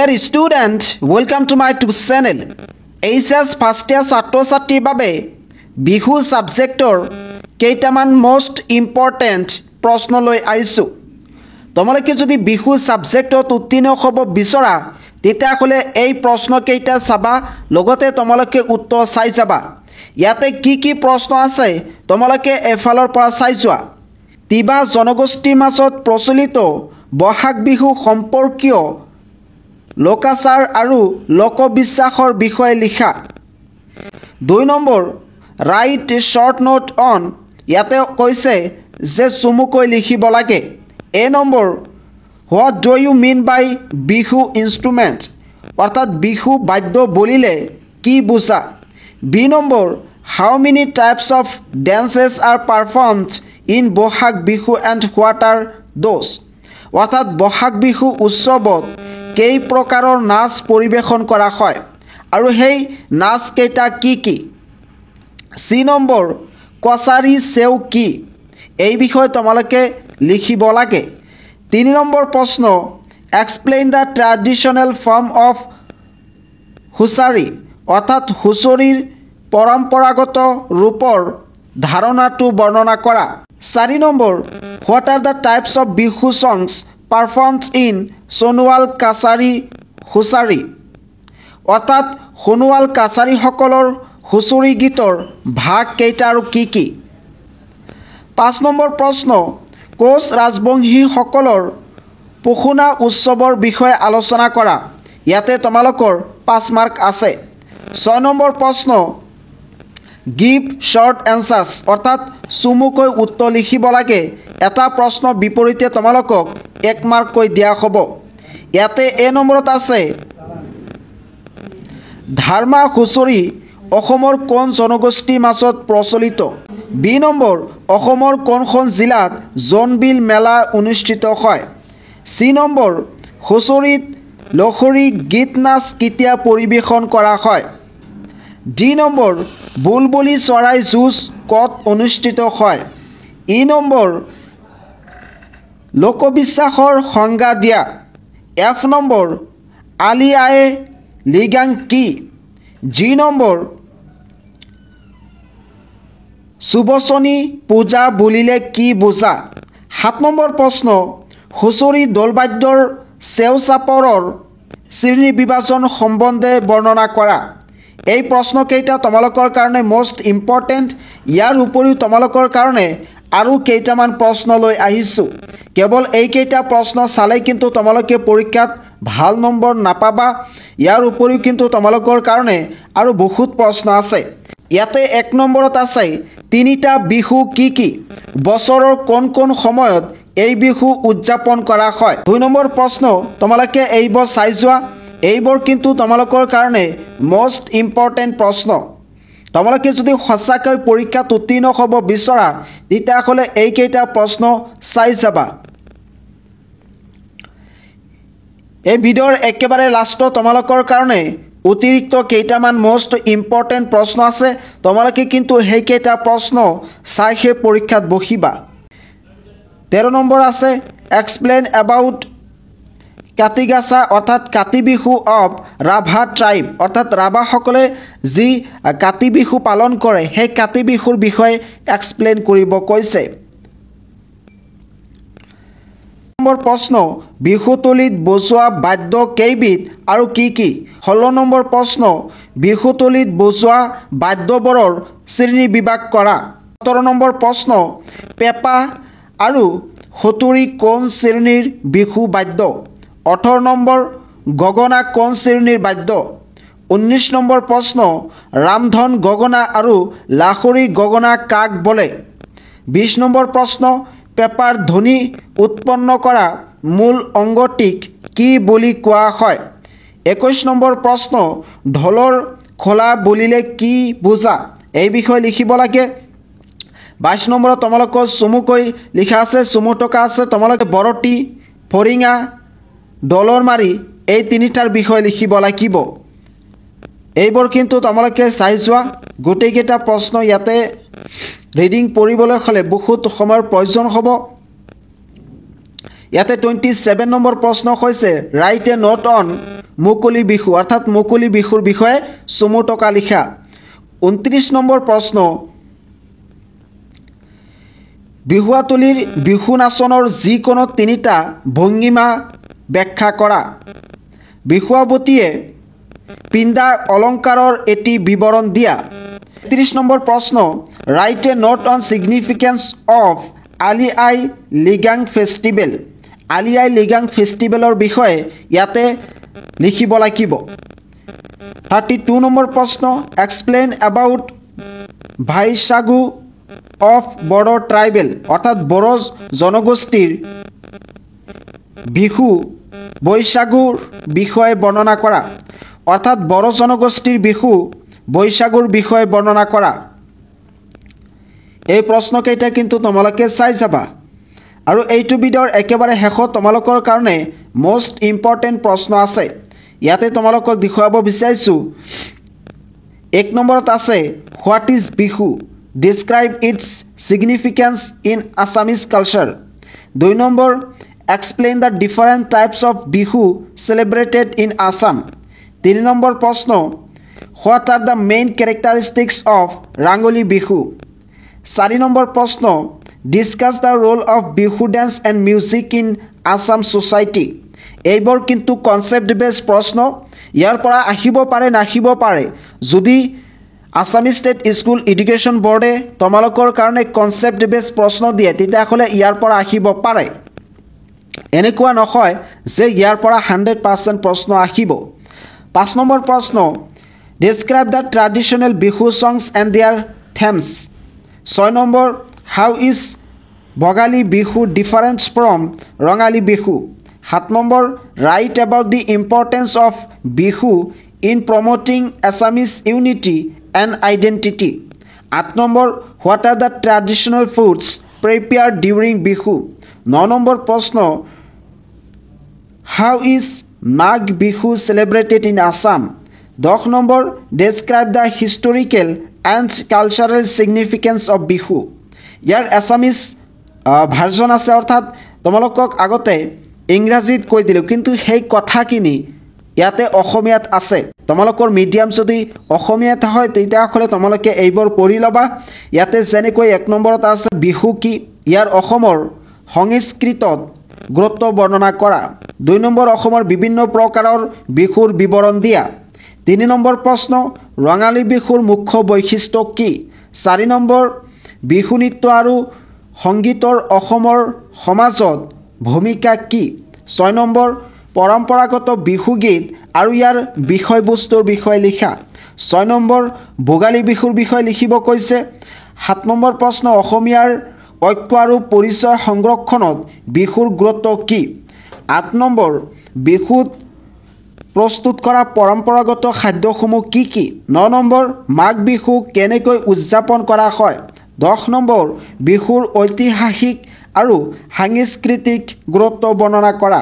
Dear student, welcome to my YouTube channel. HS first year ছাত্ৰ ছাত্ৰীৰ বাবে বিহু সাবজেক্টৰ কেইটামান মোস্ট ইম্পৰ্টেন্ট প্ৰশ্ন লৈ আহিছো। তোমালোকে যদি বিহু সাবজেক্টত উত্তীৰ্ণ হ'ব বিচৰা তেতিয়াহ'লে এই প্ৰশ্ন কেইটা চাবা, লগতে তোমালোকে উত্তৰ চাই যাবা। ইয়াতে কি প্ৰশ্ন আছে তোমালোকে এফালৰ পৰা চাই যোৱা। তিবা জনগোষ্ঠীৰ মাজত প্ৰচলিত বহাগ বিহু সম্পৰ্কীয় লোকাচাৰ আৰু লোকবিশ্বাসৰ বিষয়ে লিখা। 2 number write short note on, ইয়াতে কৈছে যে চুমুকৈ লিখিব লাগে। A number what do you mean by Bihu instrument, অৰ্থাৎ বিহু বাদ্য বুলিলে কি বুজা। B number how many types of dances are performed in Bohag Bihu and what are those, অৰ্থাৎ বহাগ বিহু উৎসৱত কেই প্ৰকাৰৰ নাচ পৰিৱেশন কৰা হয় আৰু সেই নাচ কেইটা কি। C নম্বৰ কছাৰী চেউ কি, এই বিষয়ে তোমালোকে লিখিব লাগে। 3 নম্বৰ প্ৰশ্ন explain the traditional form of Husori, অৰ্থাৎ হুঁচৰিৰ পৰম্পৰাগত ৰূপৰ ধাৰণাটো বৰ্ণনা কৰা। 4 number what are the types of Bihu songs performed in Sonowal Kachari Husori, অৰ্থাৎ সোণোৱাল কাছাৰীসকলৰ হুঁচৰি গীতৰ ভাগ কেইটা আৰু কি। 5 নম্বৰ প্ৰশ্ন কোচ ৰাজবংশীসকলৰ পশুনা উৎসৱৰ বিষয়ে আলোচনা কৰা। ইয়াতে তোমালোকৰ 5 মাৰ্ক আছে। 6 নম্বৰ প্ৰশ্ন গিভ শ্বৰ্ট এনচাৰ্ছ, অৰ্থাৎ চুমুকৈ উত্তৰ লিখিব লাগে। এটা প্ৰশ্ন বিপৰীতে তোমালোকক 1 মাৰ্ককৈ দিয়া হ'ব। ইয়াতে A নম্বৰত আছে ধাৰ্মা হুঁচৰি অসমৰ কোন জনগোষ্ঠীৰ মাজত প্ৰচলিত। B নম্বৰ অসমৰ কোনখন জিলাত জোনবিল মেলা অনুষ্ঠিত হয়। C নম্বৰ হুঁচৰিত লহৰী গীত নাচ কেতিয়া পৰিৱেশন কৰা হয়। D নম্বৰ বুলবুলি চৰাই যুঁজ ক'ত অনুষ্ঠিত হয়। E নম্বৰ লোকবিশ্বাসৰ সংজ্ঞা দিয়া। F নম্বৰ আলি আই লিগাং কি। G নম্বৰ সুবচনী পূজা বুলিলে কি বুজা। 7 নম্বৰ প্ৰশ্ন হুঁচৰি দলবাদ্যৰ চেউ চাপৰৰ শ্ৰেণী বিভাজন সম্বন্ধে বৰ্ণনা কৰা। এই প্ৰশ্নকেইটা তোমালোকৰ কাৰণে মোষ্ট ইম্পৰ্টেণ্ট। ইয়াৰ উপৰিও তোমালোকৰ কাৰণে আৰু কেইটামান প্ৰশ্ন লৈ আহিছোঁ। কেৱল এইকেইটা প্ৰশ্ন চালেই কিন্তু তোমালোকে পৰীক্ষাত ভাল নম্বৰ নাপাবা। ইয়াৰ উপৰিও কিন্তু তোমালোকৰ কাৰণে আৰু বহুত প্ৰশ্ন আছে। ইয়াতে 1 নম্বৰত আছে 3টা বিহু কি, বছৰৰ কোন সময়ত এই বিহু উদযাপন কৰা হয়। 2 নম্বৰ প্ৰশ্ন তোমালোকে এইবোৰ চাই যোৱা। এইবোৰ কিন্তু তোমালোকৰ কাৰণে মোষ্ট ইম্পৰ্টেণ্ট প্ৰশ্ন। তোমালোকে যদি সঁচাকৈ পৰীক্ষাত উত্তীৰ্ণ হ'ব বিচৰা তেতিয়াহ'লে এইকেইটা প্ৰশ্ন চাই যাবা। এই ভিডিঅ'ৰ একেবাৰে লাষ্টত তোমালোকৰ কাৰণে অতিৰিক্ত কেইটামান মোষ্ট ইম্পৰ্টেণ্ট প্ৰশ্ন আছে। তোমালোকে কিন্তু সেইকেইটা প্ৰশ্ন চাই সেই পৰীক্ষাত বহিবা। 13 নম্বৰ আছে এক্সপ্লেইন এবাউট কাতিগাছা, অৰ্থাৎ কাতি বিহু অফ ৰাভা ট্ৰাইব, অৰ্থাৎ ৰাভাসকলে যি কাতি বিহু পালন কৰে সেই কাতি বিহুৰ বিষয়ে এক্সপ্লেইন কৰিব কৈছে। নম্বৰ প্ৰশ্ন বিহুতলিত বজোৱা বাদ্য কেইবিধ আৰু কি। 16 নম্বৰ প্ৰশ্ন বিহুতলিত বজোৱা বাদ্যবোৰৰ শ্ৰেণী বিভাগ কৰা। 17 নম্বৰ প্ৰশ্ন পেঁপা আৰু সঁতুৰি কোন শ্ৰেণীৰ বিহু বাদ্য। 18 নম্বৰ গগনা কোন শ্ৰেণীৰ বাদ্য। 19 নম্বৰ প্ৰশ্ন ৰামধন গগনা আৰু লাহৰী গগনা কাক বোলে। 20 নম্বৰ প্ৰশ্ন পেঁপাৰ ধ্বনি উৎপন্ন কৰা মূল অংগটিক কি বুলি কোৱা হয়। 21 নম্বৰ প্ৰশ্ন ঢোলৰ খোলা বুলিলে কি বুজা, এই বিষয়ে লিখিব লাগে। 22 নম্বৰত তোমালোকৰ চুমুকৈ লিখা আছে, চুমু টকা আছে। তোমালোকে বৰটি ফৰিঙা ডলৰ মাৰি এই 3টাৰ বিষয়ে লিখিব লাগিব। এইবোৰ কিন্তু তোমালোকে চাই যোৱা। গোটেইকেইটা প্ৰশ্ন ইয়াতে ৰিডিং পঢ়িবলৈ হ'লে বহুত সময়ৰ প্ৰয়োজন হ'ব। ইয়াতে 27 নম্বৰ প্ৰশ্ন হৈছে ৰাইট এ নোট অন মুকলি বিহু অৰ্থাৎ মুকলি বিহুৰ বিষয়ে চমু টকা লিখা 29 নম্বৰ প্ৰশ্ন বিহুৱাতলিৰ বিহু নাচনৰ যিকোনো তিনিটা ভংগিমা ব্যাখ্যা কৰা বিহুৱাবতীয়ে পিন্ধা অলংকাৰৰ এটি বিৱৰণ দিয়া 30 নম্বৰ প্ৰশ্ন write a note on significance of Ali Aye Ligang festival Ali Aye Ligang ফেষ্টিভেলৰ বিষয়ে ইয়াতে লিখিব লাগিব 32 নম্বৰ প্ৰশ্ন explain about Baisagu of Bodo tribal অৰ্থাৎ বড়ো জনগোষ্ঠীৰ বিহু বৈশাগুৰ বিষয়ে বৰ্ণনা কৰা অৰ্থাৎ বড়ো জনগোষ্ঠীৰ বিহু বৈশাগুৰ বিষয়ে বৰ্ণনা কৰা এই প্ৰশ্নকেইটা কিন্তু তোমালোকে চাই যাবা আৰু এইটো ভিডিঅ'ৰ একেবাৰে শেষত তোমালোকৰ কাৰণে মোষ্ট ইম্পৰ্টেণ্ট প্ৰশ্ন আছে ইয়াতে তোমালোকক দেখুৱাব বিচাৰিছোঁ 1 নম্বৰত আছে what is Bihu describe its significance in Assamese culture 2 number explain the different types of Bihu celebrated in Assam 3 number প্ৰশ্ন what are the main characteristics of Rongali Bihu 4 number প্ৰশ্ন discuss the role of Bihu dance and music in Assam society এইবোৰ কিন্তু concept বেছ প্ৰশ্ন ইয়াৰ পৰা আহিব পাৰে নাহিব পাৰে যদি আছাম ষ্টেট স্কুল এডুকেশ্যন বোৰ্ডে তোমালোকৰ কাৰণে কনচেপ্ট বেছ প্ৰশ্ন দিয়ে তেতিয়াহ'লে ইয়াৰ পৰা আহিব পাৰে এনেকুৱা নহয় যে ইয়াৰ পৰা 100% প্ৰশ্ন আহিব 5 নম্বৰ প্ৰশ্ন describe the traditional Bihu songs and their themes 6 number how is Bhogali Bihu difference from Rongali Bihu 7 number write about the importance of Bihu in promoting Assamese unity and identity 8 number what are the traditional foods prepared during Bihu 9 number প্ৰশ্ন how is Magh Bihu celebrated in Assam 10 number describe the historical and cultural significance of Bihu ইয়াৰ Assamese version আছে অৰ্থাৎ তোমালোকক আগতে ইংৰাজীত কৈ দিলোঁ কিন্তু সেই কথাখিনি ইয়াতে অসমীয়াত আছে তোমালোকৰ মিডিয়াম যদি অসমীয়াত হয় তেতিয়াহ'লে তোমালোকে এইবোৰ পঢ়ি ল'বা ইয়াতে যেনেকৈ 1 নম্বৰত আছে বিহু কি ইয়াৰ অসমৰ সংস্কৃতত গুৰুত্ব বৰ্ণনা কৰা 2 নম্বৰ অসমৰ বিভিন্ন প্ৰকাৰৰ বিহুৰ বিৱৰণ দিয়া 3 নম্বৰ প্ৰশ্ন ৰঙালী বিহুৰ মুখ্য বৈশিষ্ট্য কি 4 নম্বৰ বিহু নৃত্য আৰু সংগীতৰ অসমৰ সমাজত ভূমিকা কি 6 নম্বৰ পৰম্পৰাগত বিহু গীত আৰু ইয়াৰ বিষয়বস্তুৰ বিষয়ে লিখা 6 নম্বৰ ভোগালী বিহুৰ বিষয়ে লিখিব কৈছে 7 নম্বৰ প্ৰশ্ন অসমীয়াৰ ঐক্য আৰু পৰিচয় সংৰক্ষণত বিহুৰ গুৰুত্ব কি 8 নম্বৰ বিহুত প্ৰস্তুত কৰা পৰম্পৰাগত খাদ্যসমূহ কি কি 9 নম্বৰ মাঘ বিহু কেনেকৈ উদযাপন কৰা হয় 10 নম্বৰ বিহুৰ ঐতিহাসিক আৰু সাংস্কৃতিক গুৰুত্ব বৰ্ণনা কৰা